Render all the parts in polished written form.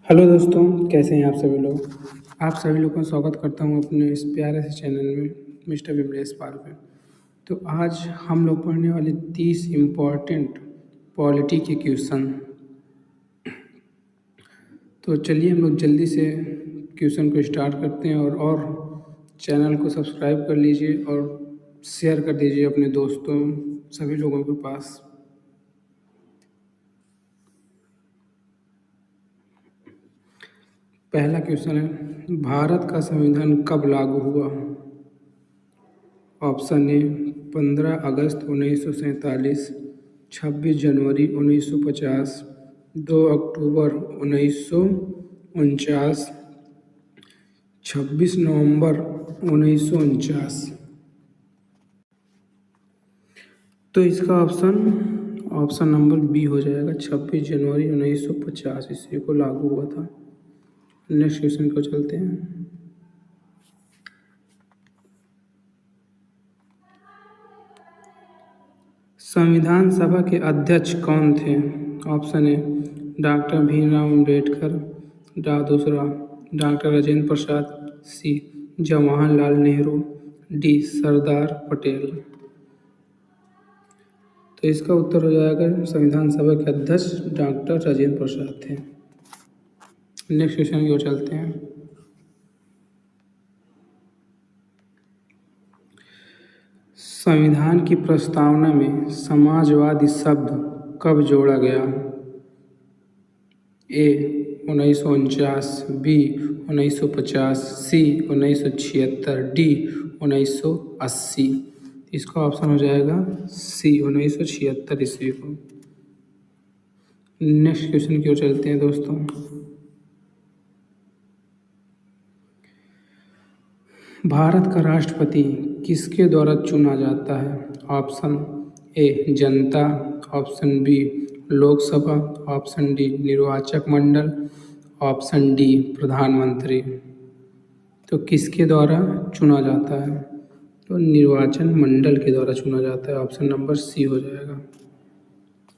Hello दोस्तों, कैसे हैं आप सभी लोग। आप सभी लोगों का स्वागत करता हूं अपने इस प्यारे से चैनल में मिस्टर विमलेश पाल पे। तो आज हम लोग पढ़ने वाले 30 इम्पॉर्टेंट पॉलिटी के क्वेश्चन। तो चलिए हम लोग जल्दी से क्वेश्चन को स्टार्ट करते हैं और चैनल को सब्सक्राइब कर लीजिए और शेयर कर दीजिए अपने दोस्तों सभी लोगों के पास। पहला क्वेश्चन है, भारत का संविधान कब लागू हुआ। ऑप्शन ए 15 अगस्त 1947, 26 जनवरी 1950, 2 अक्टूबर 1949, 26 नवंबर 1949। तो इसका ऑप्शन नंबर बी हो जाएगा, 26 जनवरी 1950 ईस्वी को लागू हुआ था। नेक्स्ट क्वेश्चन को चलते हैं। संविधान सभा के अध्यक्ष कौन थे। Option A doctor Bhimrao Ambedkar, दूसरा डॉक्टर राजेंद्र प्रसाद, सी जवाहरलाल नेहरू, डी सरदार पटेल। तो इसका उत्तर हो जाएगा, संविधान सभा के अध्यक्ष डॉक्टर राजेंद्र प्रसाद थे। नेक्स्ट क्वेश्चन की ओर चलते हैं। संविधान की प्रस्तावना में समाजवादी शब्द कब जोड़ा गया। ए 1949, बी 1950, सी 1976, डी 1980। इसका ऑप्शन हो जाएगा सी 1976 ईस्वी को। नेक्स्ट क्वेश्चन की ओर चलते हैं दोस्तों। भारत का राष्ट्रपति किसके द्वारा चुना जाता है। ऑप्शन ए जनता, option B Lok Sabha, option D निर्वाचक मंडल, ऑप्शन डी प्रधानमंत्री। तो किसके द्वारा चुना जाता है, तो निर्वाचन मंडल के द्वारा चुना जाता है। ऑप्शन नंबर सी हो जाएगा।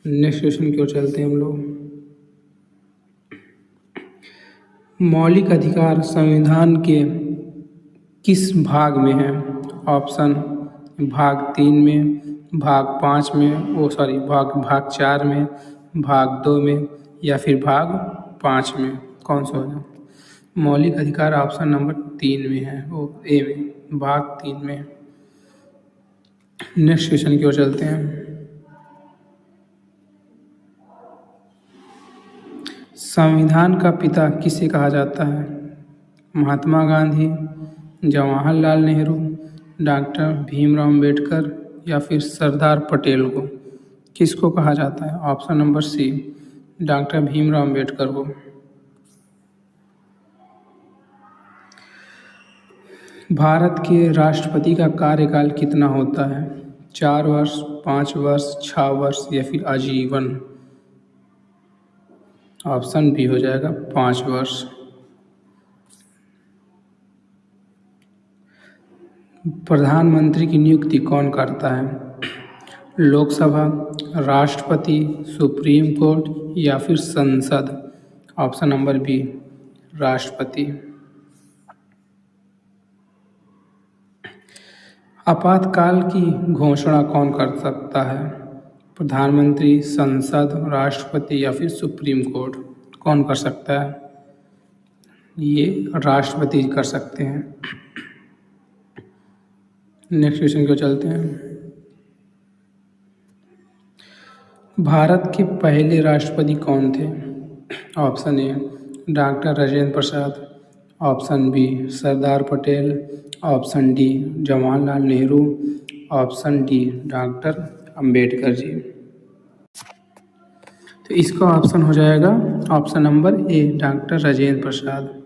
नेक्स्ट क्वेश्चन की ओर चलते हैं हम लोग। मौलिक अधिकार संविधान के किस भाग में है। ऑप्शन भाग 3 में, भाग 5 में, भाग 4 में, भाग 2 में या फिर भाग 5 में, कौन सा होगा। मौलिक अधिकार ऑप्शन नंबर 3 में है, वो ए में, भाग 3 में। नेक्स्ट क्वेश्चन की ओर चलते हैं। संविधान का पिता किसे कहा जाता है। महात्मा गांधी, जवाहरलाल नेहरू, डॉक्टर भीमराव अम्बेडकर या फिर सरदार पटेल को किसको कहा जाता है। Option number C doctor Bhimrao Ambedkar को। भारत के राष्ट्रपति का कार्यकाल कितना होता है। 4 वर्ष, 5 वर्ष, 6 वर्ष या फिर आजीवन। ऑप्शन बी हो जाएगा 5 वर्ष। प्रधानमंत्री की नियुक्ति कौन करता है। लोकसभा, राष्ट्रपति, सुप्रीम कोर्ट या फिर संसद। ऑप्शन नंबर बी राष्ट्रपति। आपातकाल की घोषणा कौन कर सकता है। प्रधानमंत्री, संसद, राष्ट्रपति या फिर सुप्रीम कोर्ट, कौन कर सकता है। ये राष्ट्रपति कर सकते हैं। नेक्स्ट क्वेश्चन को चलते हैं। भारत के पहले राष्ट्रपति कौन थे। Option A doctor Rajendra Prasad, option B Sardar Patel, option D Jawaharlal Nehru, option D doctor Ambedkar ji. तो इसका ऑप्शन हो जाएगा option number A doctor Rajendra Prasad.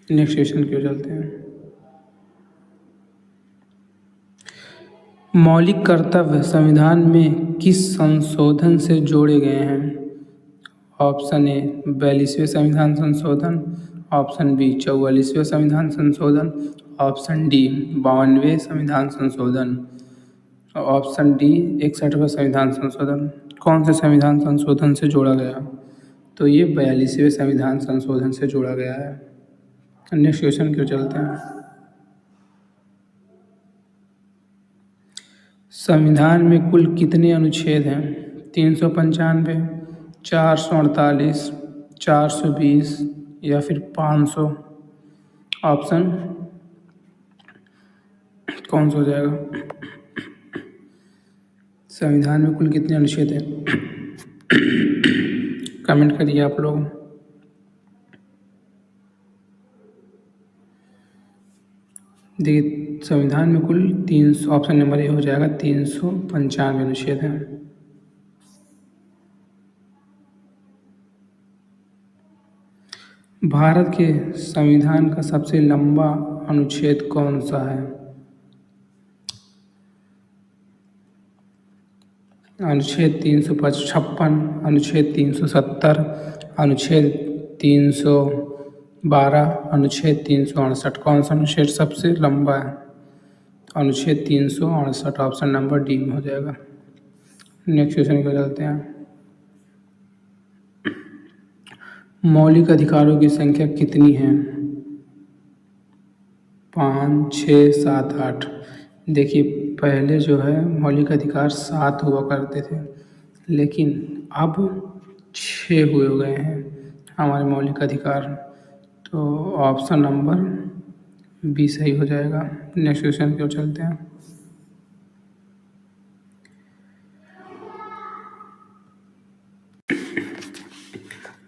Next question की ओर चलते हैं। मौलिक कर्तव्य संविधान में किस संशोधन से जोड़े गए हैं। ऑप्शन ए 42वें संविधान संशोधन, ऑप्शन बी 44वें संविधान संशोधन, ऑप्शन डी 52वें संविधान संशोधन, ऑप्शन डी 61वें संविधान संशोधन। कौन से संविधान संशोधन से जोड़ा गया? तो ये 42वें संविधान संशोधन से जोड़ा गया है। नेक्स्ट क्वेश्चन क्यों चलते हैं। संविधान में कुल कितने अनुच्छेद हैं? 395, 448, 420 या फिर 500? ऑप्शन कौन सा हो जाएगा? संविधान में कुल कितने अनुच्छेद हैं? कमेंट करिए आप लोग। देखिए संविधान में कुल 300, ऑप्शन नंबर ए हो जाएगा, 395 अनुच्छेद हैं। भारत के संविधान का सबसे लंबा अनुच्छेद कौन सा है? अनुच्छेद 356, अनुच्छेद 370, अनुच्छेद 312, अनुच्छेद 368। कौन सा अनुच्छेद सबसे लंबा है? अनुच्छेद 368, ऑप्शन नंबर डी में हो जाएगा। नेक्स्ट क्वेश्चन को चलते हैं। मौलिक अधिकारों की संख्या कितनी है? 5, 6, 7, 8। देखिए पहले जो है मौलिक अधिकार 7 हुआ करते थे, लेकिन अब 6 हुए गए हैं हमारे मौलिक अधिकार। तो ऑप्शन नंबर बी सही हो जाएगा। नेक्स्ट क्वेश्चन की ओर चलते हैं।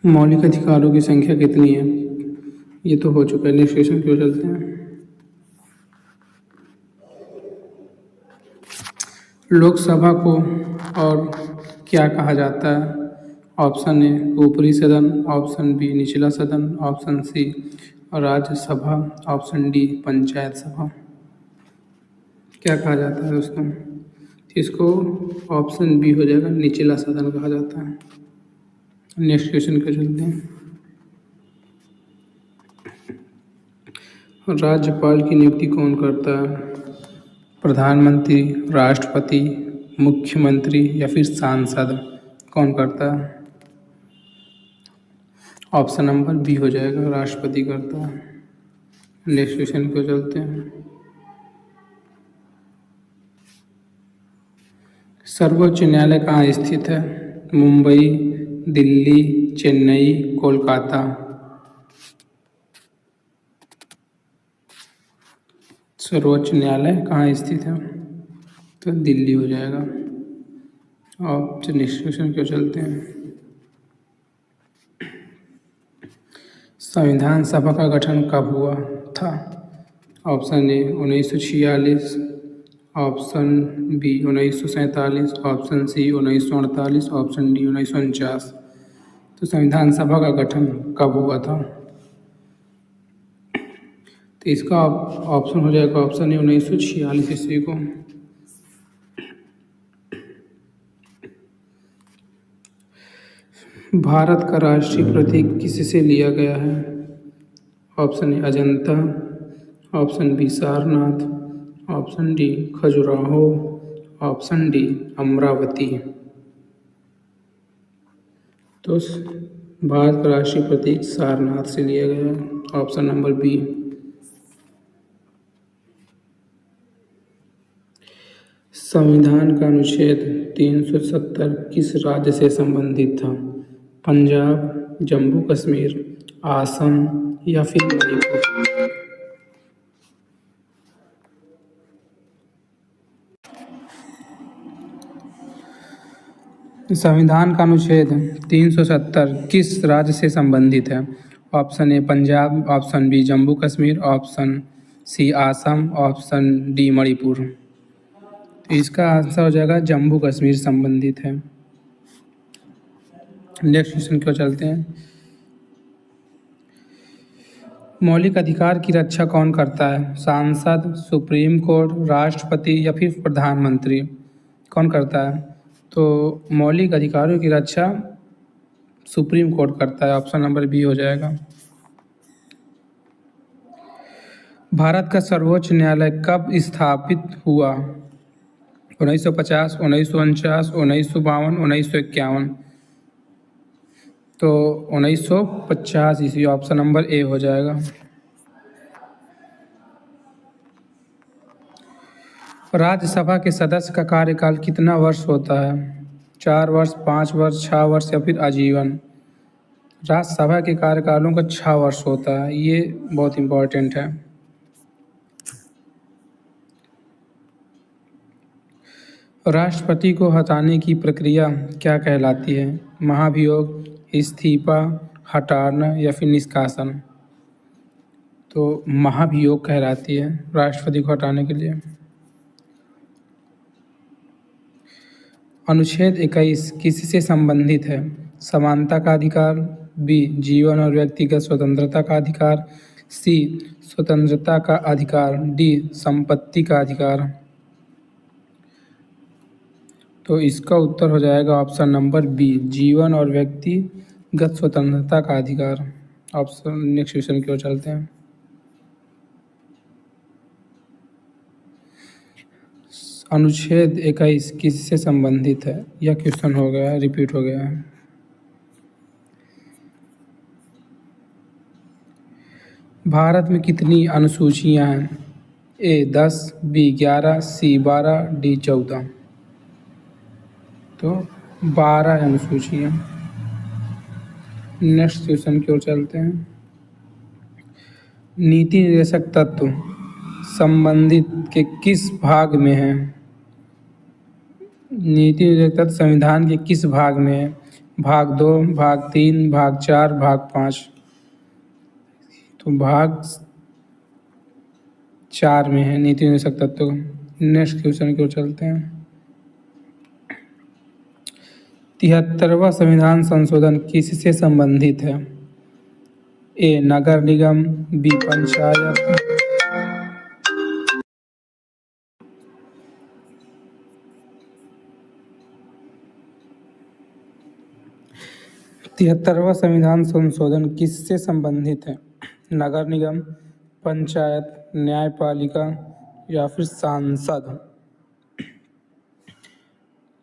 मौलिक अधिकारों की संख्या कितनी है? ये तो हो चुका है। नेक्स्ट क्वेश्चन की ओर चलते हैं। लोकसभा को और क्या कहा जाता है? ऑप्शन ए ऊपरी सदन, ऑप्शन बी निचला सदन, option C Rajya Sabha, option D panchayat सभा। क्या कहा जाता है दोस्तों? इसको ऑप्शन बी हो जाएगा, निचला सदन कहा जाता है। नेक्स्ट क्वेश्चन को चलते हैं। राज्यपाल की नियुक्ति कौन करता है? प्रधानमंत्री, राष्ट्रपति, मुख्यमंत्री या फिर सांसद? कौन करता है? ऑप्शन नंबर बी हो जाएगा, राष्ट्रपति करता है। नेक्स्ट क्वेश्चन को चलते हैं। सर्वोच्च न्यायालय कहाँ स्थित है? मुंबई, दिल्ली, चेन्नई, कोलकाता? सर्वोच्च न्यायालय कहाँ स्थित है? तो दिल्ली हो जाएगा। अब नेक्स्ट क्वेश्चन क्यों चलते हैं। संविधान सभा का गठन कब हुआ था? Option A 1946, option B 1947, option C 1948, option D 1949। तो संविधान सभा का गठन कब हुआ था? तो इसका ऑप्शन हो जाएगा ऑप्शन ए 1946 ईस्वी को। भारत का राष्ट्रीय प्रतीक किससे लिया गया है? Option A Ajanta, option B Sarnath, option D Khajuraho, option D Amaravati. तो भारत का राष्ट्रीय प्रतीक सारनाथ से लिया गया है, ऑप्शन नंबर बी। संविधान का अनुच्छेद 370 किस राज्य से संबंधित था? पंजाब, जम्मू कश्मीर, आसम या फिर मणिपुर? संविधान का अनुच्छेद 370 किस राज्य से संबंधित है? Option A Punjab, option B Jammu Kashmir, option C Assam, option D Manipur. इसका आंसर हो जाएगा जम्मू कश्मीर संबंधित है। नेक्स्ट क्वेश्चन क्यों चलते हैं। मौलिक अधिकार की रक्षा कौन करता है? सांसद, सुप्रीम कोर्ट, राष्ट्रपति या फिर प्रधानमंत्री? कौन करता है? तो मौलिक अधिकारों की रक्षा सुप्रीम कोर्ट करता है, ऑप्शन नंबर बी हो जाएगा। भारत का सर्वोच्च न्यायालय कब स्थापित हुआ? 1950, 1949, 1952, 1951। तो 1950 ईस्वी ऑप्शन नंबर ए हो जाएगा। राज्यसभा के सदस्य का कार्यकाल कितना वर्ष होता है? 4 वर्ष, 5 वर्ष, 6 वर्ष या फिर आजीवन? राज्यसभा के कार्यकालों का 6 वर्ष होता है, ये बहुत इम्पोर्टेंट है। राष्ट्रपति को हटाने की प्रक्रिया क्या कहलाती है? महाभियोग, इस्तीफा, हटाना या फिर निष्कासन? तो महाभियोग कहलाती है राष्ट्रपति को हटाने के लिए। अनुच्छेद 21 किससे संबंधित है? समानता का अधिकार, बी जीवन और व्यक्तिगत स्वतंत्रता का अधिकार, सी स्वतंत्रता का अधिकार, डी संपत्ति का अधिकार। तो इसका उत्तर हो जाएगा ऑप्शन नंबर बी जीवन और व्यक्तिगत स्वतंत्रता का अधिकार। ऑप्शन नेक्स्ट क्वेश्चन की ओर चलते हैं। अनुच्छेद 21 किससे संबंधित है? यह क्वेश्चन हो गया है, रिपीट हो गया है। भारत में कितनी अनुसूचियां हैं? ए 10, बी 11, सी 12, डी 14। तो 12 अनुसूचियां। नेक्स्ट क्वेश्चन की ओर चलते हैं। नीति निर्देशक तत्व संबंधित के किस भाग में है? नीति निर्देशक तत्व संविधान के किस भाग में है? भाग 2, भाग 3, भाग 4, भाग 5? तो भाग 4 में है नीति निर्देशक तत्व। नेक्स्ट क्वेश्चन की ओर चलते हैं। 73वां संविधान संशोधन किससे संबंधित है? ए नगर निगम, बी पंचायत, 73वां संविधान संशोधन किससे संबंधित है? नगर निगम, पंचायत, न्यायपालिका या फिर सांसद?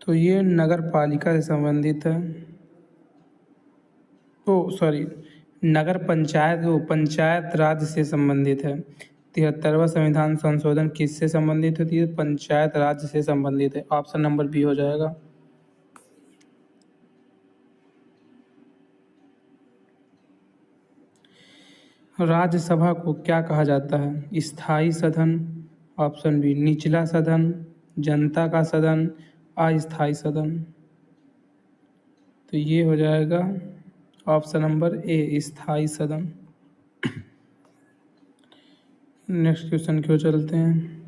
तो ये नगर पालिका से संबंधित है। नगर पंचायत वो पंचायत राज से संबंधित है। 73वां संविधान संशोधन किससे संबंधित है? ये पंचायत राज से संबंधित है। ऑप्शन नंबर बी हो जाएगा। राज्यसभा को क्या कहा जाता है? स्थायी सदन, ऑप्शन बी निचला सदन, जनता का सदन, अस्थायी सदन? तो ये हो जाएगा ऑप्शन नंबर ए स्थायी सदन। नेक्स्ट क्वेश्चन की ओर चलते हैं।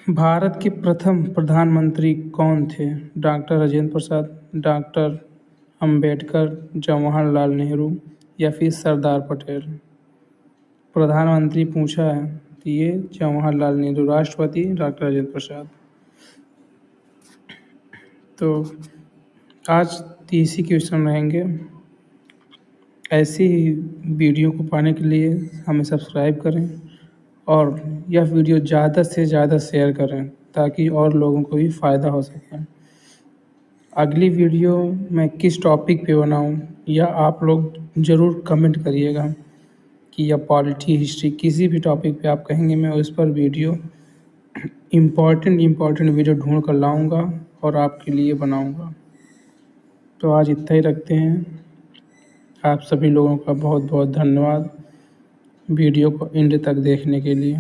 भारत के प्रथम प्रधानमंत्री कौन थे? डॉक्टर राजेंद्र प्रसाद, डॉक्टर अंबेडकर, जवाहरलाल नेहरू या फिर सरदार पटेल? प्रधानमंत्री पूछा है तो ये जवाहरलाल नेहरू, राष्ट्रपति डॉक्टर राजेंद्र प्रसाद। तो आज 30 ही क्वेश्चन रहेंगे। ऐसी ही वीडियो को पाने के लिए हमें सब्सक्राइब करें और यह वीडियो ज़्यादा से ज़्यादा शेयर करें ताकि और लोगों को भी फ़ायदा हो सके। अगली वीडियो मैं किस टॉपिक पे बनाऊं या आप लोग ज़रूर कमेंट करिएगा कि या पॉलिटी, हिस्ट्री, किसी भी टॉपिक पे आप कहेंगे मैं उस पर वीडियो इम्पॉर्टेंट वीडियो ढूंढ कर लाऊँगा और आपके लिए बनाऊँगा। तो आज इतना ही रखते हैं। आप सभी लोगों का बहुत बहुत धन्यवाद वीडियो को एंड तक देखने के लिए।